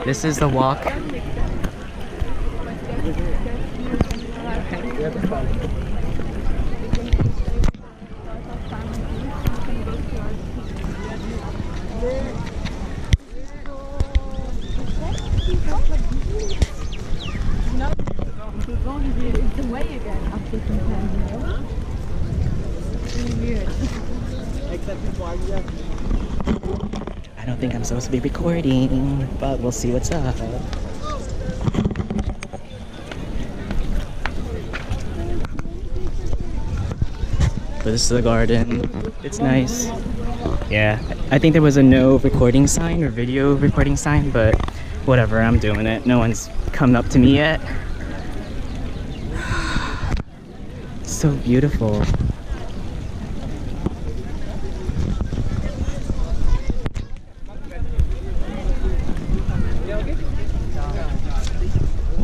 This is the walk. I don't think I'm supposed to be recording, but we'll see what's up. But this is the garden. It's nice. Yeah, I think there was a no recording sign or video recording sign, but whatever, I'm doing it. No one's come up to me yet. So beautiful.